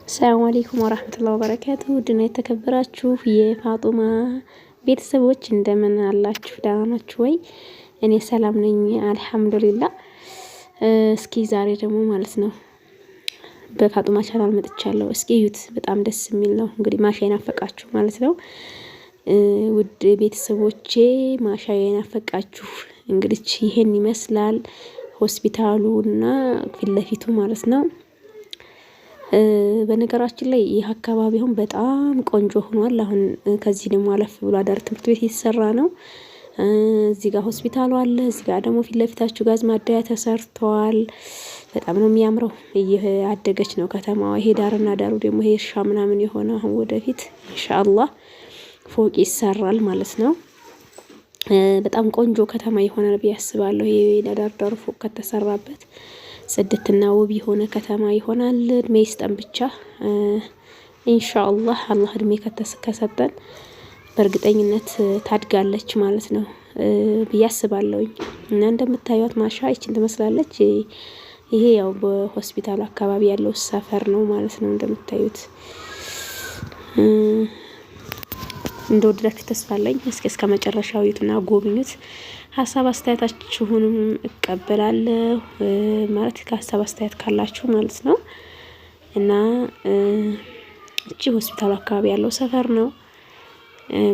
ሰላም አለይኩም ወራህመቱላሂ ወበረካቱሁ። ድና የተከበራችሁ የፋጡማ ቤተሰቦች እንደምን አላችሁ? ደህና ናችሁ ወይ? እኔ ሰላም ነኝ አልሐምዱሊላህ። እስኪ ዛሬ ደግሞ ማለት ነው በፋጡማ ቻናል መጥቻለሁ። እስኪ እዩት፣ በጣም ደስ የሚል ነው። እንግዲህ ማሻ ይናፈቃችሁ ማለት ነው። ውድ ቤተሰቦቼ ማሻ ይናፈቃችሁ። እንግዲህ ይሄን ይመስላል ሆስፒታሉና ፊት ለፊቱ ማለት ነው። በነገራችን ላይ ይህ አካባቢ አሁን በጣም ቆንጆ ሆኗል። አሁን ከዚህ ደግሞ አለፍ ብሎ አዳር ትምህርት ቤት እየተሰራ ነው። እዚህ ጋር ሆስፒታሉ አለ። እዚህ ጋር ደግሞ ፊት ለፊታችሁ ጋዝ ማደያ ተሰርቷል። በጣም ነው የሚያምረው። እያደገች ነው ከተማዋ። ይሄ ዳርና ዳሩ ደግሞ ይሄ እርሻ ምናምን የሆነ አሁን ወደፊት ኢንሻአላህ ፎቅ ይሰራል ማለት ነው። በጣም ቆንጆ ከተማ ይሆናል ብዬ አስባለሁ። ይሄ ዳር ዳሩ ፎቅ ከተሰራበት ጽድትና ውብ የሆነ ከተማ ይሆናል። እድሜ ይስጠን ብቻ ኢንሻአላህ። አላህ እድሜ ከሰጠን በእርግጠኝነት ታድጋለች ማለት ነው ብዬ አስባለሁኝ። እና እንደምታዩት ማሻ ይችን ትመስላለች። ይሄ ያው በሆስፒታሉ አካባቢ ያለው ሰፈር ነው ማለት ነው። እንደምታዩት እንደወደዳችሁ ተስፋ አለኝ። እስከ መጨረሻው እዩትና ጎብኙት። ሀሳብ አስተያየታችሁንም እቀበላለሁ ማለት ከሀሳብ አስተያየት ካላችሁ ማለት ነው። እና እቺ ሆስፒታሉ አካባቢ ያለው ሰፈር ነው።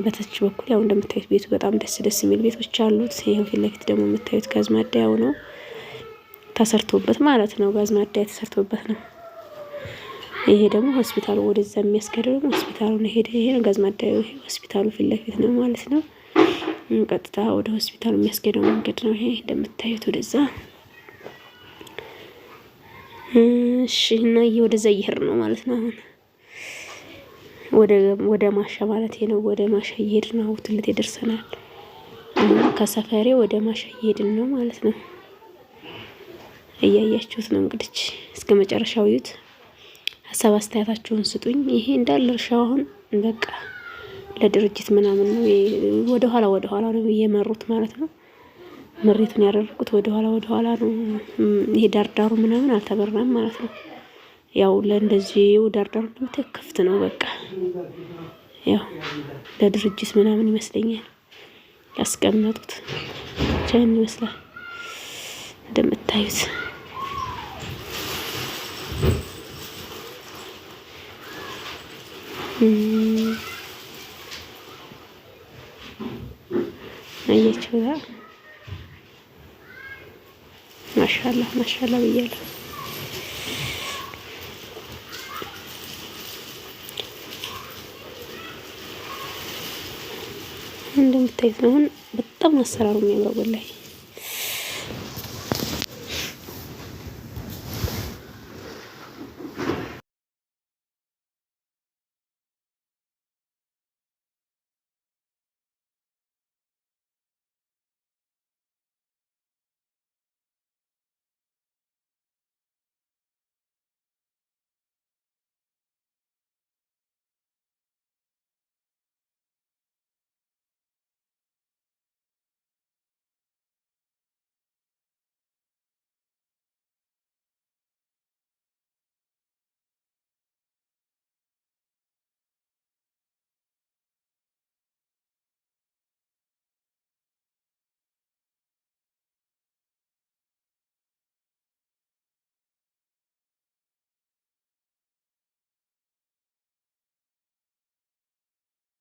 በታች በኩል ያው እንደምታዩት ቤቱ በጣም ደስ የሚል ቤቶች አሉት። ይሄው ፊት ለፊት ደግሞ የምታዩት ጋዝ ማደያው ነው ተሰርቶበት ማለት ነው። ጋዝ ማደያ ተሰርቶበት ነው። ይሄ ደግሞ ሆስፒታሉ ወደዛ የሚያስገደው ደግሞ ሆስፒታሉ ነው። ይሄ ነው ጋዝ ማደያው። ይሄ ሆስፒታሉ ፊት ለፊት ነው ማለት ነው። ቀጥታ ወደ ሆስፒታሉ የሚያስገደው መንገድ ነው ይሄ እንደምታዩት ወደዛ። እሺ እና ወደዛ እየሄድን ነው ማለት ነው። አሁን ወደ ማሻ ማለት ነው። ወደ ማሻ እየሄድን ነው። ትልት ይደርሰናል። ከሰፈሬ ወደ ማሻ እየሄድን ነው ማለት ነው። እያያችሁት ነው እንግዲህ እስከ መጨረሻው እዩት። ሀሳብ አስተያየታችሁን ስጡኝ። ይሄ እንዳለ እርሻው አሁን በቃ ለድርጅት ምናምን ነው። ወደ ኋላ ነው እየመሩት ማለት ነው። መሬቱን ያደረጉት ወደ ኋላ ነው። ይሄ ዳርዳሩ ምናምን አልተበራም ማለት ነው። ያው ለእንደዚህ ዳርዳሩ እንደምታዩት ክፍት ነው። በቃ ያው ለድርጅት ምናምን ይመስለኛል ያስቀመጡት። ቻን ይመስላል እንደምታዩት። አያችሁታ? ማሻአላህ ብያለሁ። እንደምታዩት ነው። በጣም አሰራሩ የሚያምረው ወላሂ